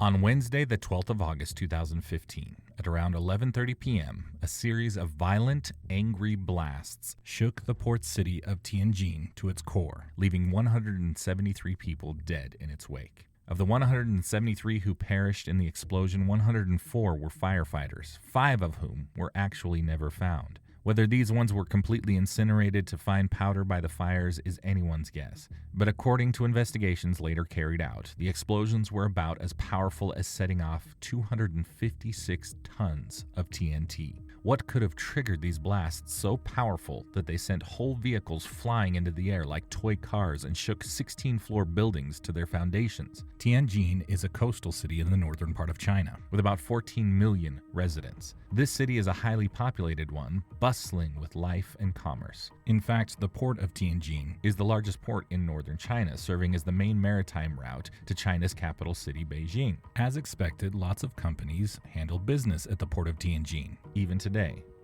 On Wednesday, the 12th of August 2015, at around 11:30 p.m., a series of violent, angry blasts shook the port city of Tianjin to its core, leaving 173 people dead in its wake. Of the 173 who perished in the explosion, 104 were firefighters, 5 of whom were actually never found. Whether these ones were completely incinerated to find powder by the fires is anyone's guess. But according to investigations later carried out, the explosions were about as powerful as setting off 256 tons of TNT. What could have triggered these blasts so powerful that they sent whole vehicles flying into the air like toy cars and shook 16-floor buildings to their foundations? Tianjin is a coastal city in the northern part of China, with about 14 million residents. This city is a highly populated one, bustling with life and commerce. In fact, the port of Tianjin is the largest port in northern China, serving as the main maritime route to China's capital city, Beijing. As expected, lots of companies handle business at the port of Tianjin, even today.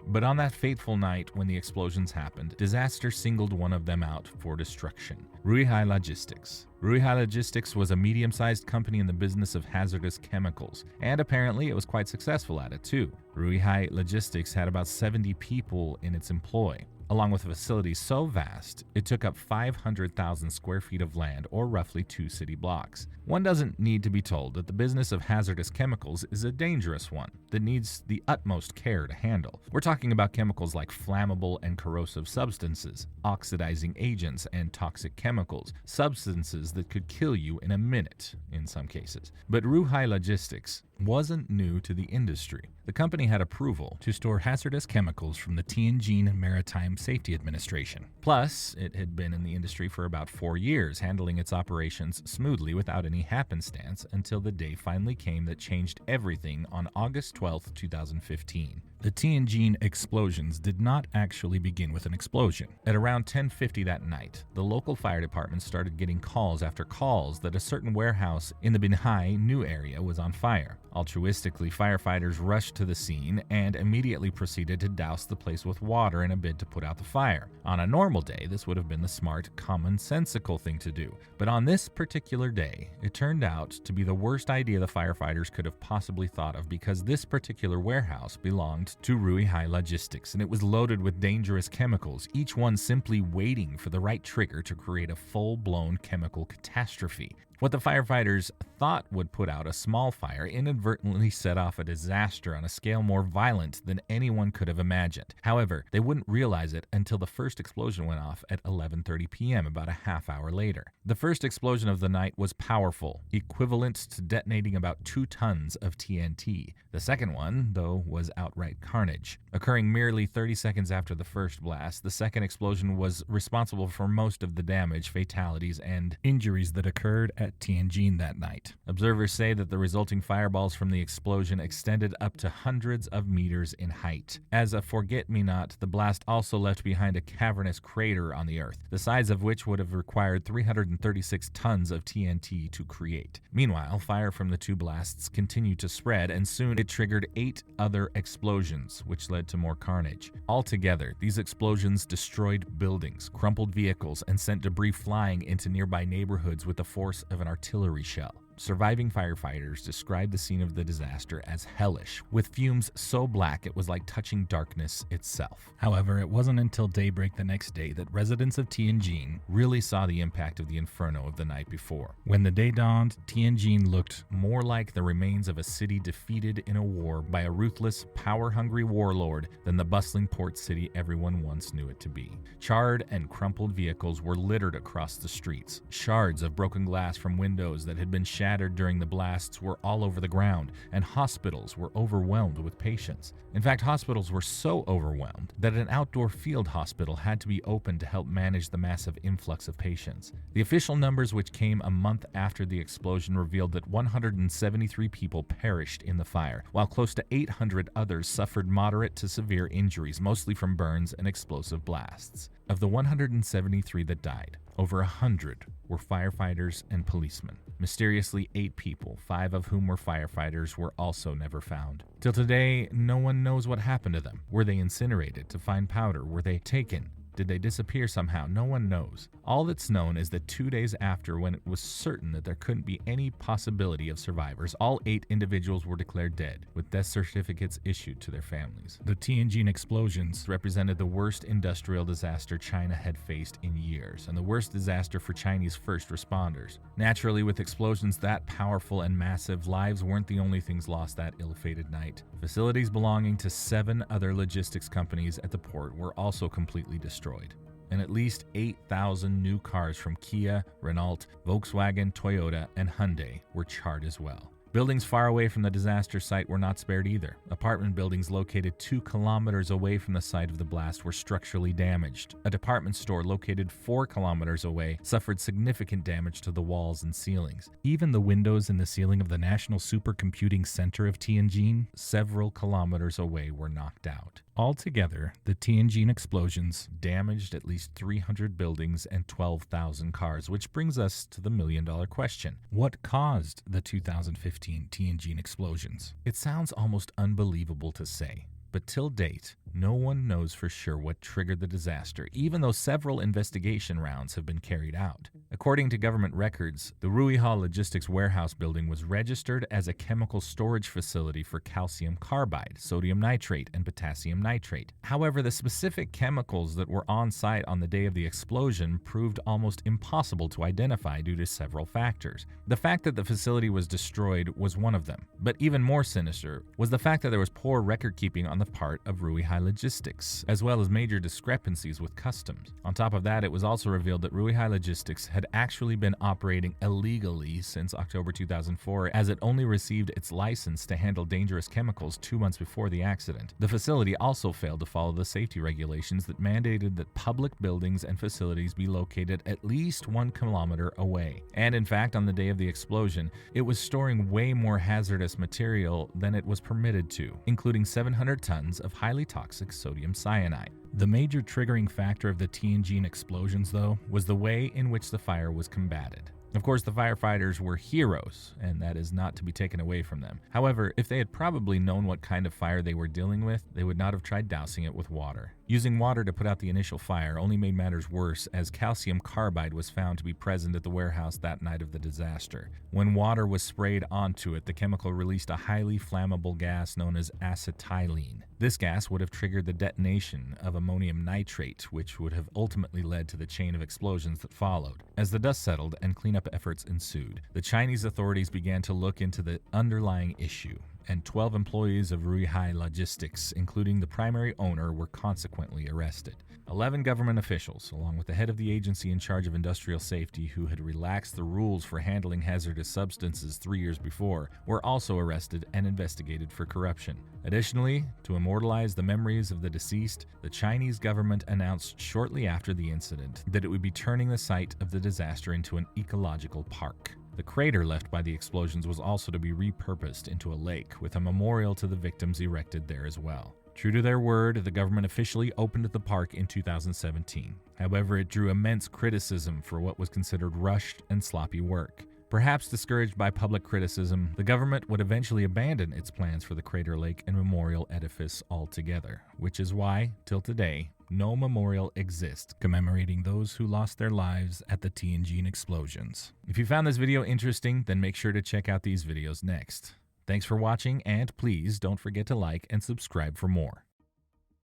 But on that fateful night when the explosions happened, disaster singled one of them out for destruction: Ruihai Logistics. Ruihai Logistics was a medium-sized company in the business of hazardous chemicals, and apparently it was quite successful at it too. Ruihai Logistics had about 70 people in its employ, along with a facility so vast it took up 500,000 square feet of land, or roughly 2 city blocks. One doesn't need to be told that the business of hazardous chemicals is a dangerous one that needs the utmost care to handle. We're talking about chemicals like flammable and corrosive substances, oxidizing agents, and toxic chemicals, substances that could kill you in a minute in some cases. But Ruihai Logistics wasn't new to the industry. The company had approval to store hazardous chemicals from the Tianjin Maritime Safety Administration. Plus, it had been in the industry for about 4 years, handling its operations smoothly without any happenstance until the day finally came that changed everything on August 12, 2015. The Tianjin explosions did not actually begin with an explosion. At around 10:50 that night, the local fire department started getting calls after calls that a certain warehouse in the Binhai New area was on fire. Altruistically, firefighters rushed to the scene and immediately proceeded to douse the place with water in a bid to put out the fire. On a normal day, this would have been the smart, commonsensical thing to do. But on this particular day, it turned out to be the worst idea the firefighters could have possibly thought of, because this particular warehouse belonged to Ruihai Logistics, and it was loaded with dangerous chemicals, each one simply waiting for the right trigger to create a full-blown chemical catastrophe. What the firefighters thought would put out a small fire inadvertently set off a disaster on a scale more violent than anyone could have imagined. However, they wouldn't realize it until the first explosion went off at 11:30 p.m., about a half hour later. The first explosion of the night was powerful, equivalent to detonating about 2 tons of TNT. The second one, though, was outright carnage. Occurring merely 30 seconds after the first blast, the second explosion was responsible for most of the damage, fatalities, and injuries that occurred at Tianjin that night. Observers say that the resulting fireballs from the explosion extended up to hundreds of meters in height. As a forget-me-not, the blast also left behind a cavernous crater on the earth, the size of which would have required 336 tons of TNT to create. Meanwhile, fire from the 2 blasts continued to spread, and soon it triggered 8 other explosions, which led to more carnage. Altogether, these explosions destroyed buildings, crumpled vehicles, and sent debris flying into nearby neighborhoods with the force of an artillery shell. Surviving firefighters described the scene of the disaster as hellish, with fumes so black it was like touching darkness itself. However, it wasn't until daybreak the next day that residents of Tianjin really saw the impact of the inferno of the night before. When the day dawned, Tianjin looked more like the remains of a city defeated in a war by a ruthless, power-hungry warlord than the bustling port city everyone once knew it to be. Charred and crumpled vehicles were littered across the streets. Shards of broken glass from windows that had been shattered during the blasts were all over the ground, and hospitals were overwhelmed with patients. In fact, hospitals were so overwhelmed that an outdoor field hospital had to be opened to help manage the massive influx of patients. The official numbers, which came a month after the explosion, revealed that 173 people perished in the fire, while close to 800 others suffered moderate to severe injuries, mostly from burns and explosive blasts. Of the 173 that died, over 100 were firefighters and policemen. Mysteriously, 8 people, 5 of whom were firefighters, were also never found. Till today, no one knows what happened to them. Were they incinerated to find powder? Were they taken? Did they disappear somehow? No one knows. All that's known is that 2 days after, when it was certain that there couldn't be any possibility of survivors, all 8 individuals were declared dead, with death certificates issued to their families. The Tianjin explosions represented the worst industrial disaster China had faced in years, and the worst disaster for Chinese first responders. Naturally, with explosions that powerful and massive, lives weren't the only things lost that ill-fated night. Facilities belonging to 7 other logistics companies at the port were also completely destroyed, and at least 8,000 new cars from Kia, Renault, Volkswagen, Toyota, and Hyundai were charred as well. Buildings far away from the disaster site were not spared either. Apartment buildings located 2 kilometers away from the site of the blast were structurally damaged. A department store located 4 kilometers away suffered significant damage to the walls and ceilings. Even the windows in the ceiling of the National Supercomputing Center of Tianjin, several kilometers away, were knocked out. Altogether, the Tianjin explosions damaged at least 300 buildings and 12,000 cars, which brings us to the million-dollar question. What caused the 2015 Tianjin explosions? It sounds almost unbelievable to say, but till date, no one knows for sure what triggered the disaster, even though several investigation rounds have been carried out. According to government records, the Ruihai Logistics Warehouse building was registered as a chemical storage facility for calcium carbide, sodium nitrate, and potassium nitrate. However, the specific chemicals that were on site on the day of the explosion proved almost impossible to identify due to several factors. The fact that the facility was destroyed was one of them, but even more sinister was the fact that there was poor record keeping on the part of Ruihai Logistics, as well as major discrepancies with customs. On top of that, it was also revealed that Ruihai Logistics had actually been operating illegally since October 2004, as it only received its license to handle dangerous chemicals 2 months before the accident. The facility also failed to follow the safety regulations that mandated that public buildings and facilities be located at least 1 kilometer away. And in fact, on the day of the explosion, it was storing way more hazardous material than it was permitted to, including 700 tons of highly toxic sodium cyanide. The major triggering factor of the Tianjin explosions, though, was the way in which the fire was combated. Of course, the firefighters were heroes, and that is not to be taken away from them. However, if they had probably known what kind of fire they were dealing with, they would not have tried dousing it with water. Using water to put out the initial fire only made matters worse, as calcium carbide was found to be present at the warehouse that night of the disaster. When water was sprayed onto it, the chemical released a highly flammable gas known as acetylene. This gas would have triggered the detonation of ammonium nitrate, which would have ultimately led to the chain of explosions that followed. As the dust settled and cleanup efforts ensued, the Chinese authorities began to look into the underlying issue, and 12 employees of Ruihai Logistics, including the primary owner, were consequently arrested. 11 government officials, along with the head of the agency in charge of industrial safety, who had relaxed the rules for handling hazardous substances 3 years before, were also arrested and investigated for corruption. Additionally, to immortalize the memories of the deceased, the Chinese government announced shortly after the incident that it would be turning the site of the disaster into an ecological park. The crater left by the explosions was also to be repurposed into a lake, with a memorial to the victims erected there as well. True to their word, the government officially opened the park in 2017. However, it drew immense criticism for what was considered rushed and sloppy work. Perhaps discouraged by public criticism, the government would eventually abandon its plans for the crater lake and memorial edifice altogether, which is why, till today, no memorial exists commemorating those who lost their lives at the Tianjin explosions. If you found this video interesting, then make sure to check out these videos next. Thanks for watching, and please don't forget to like and subscribe for more.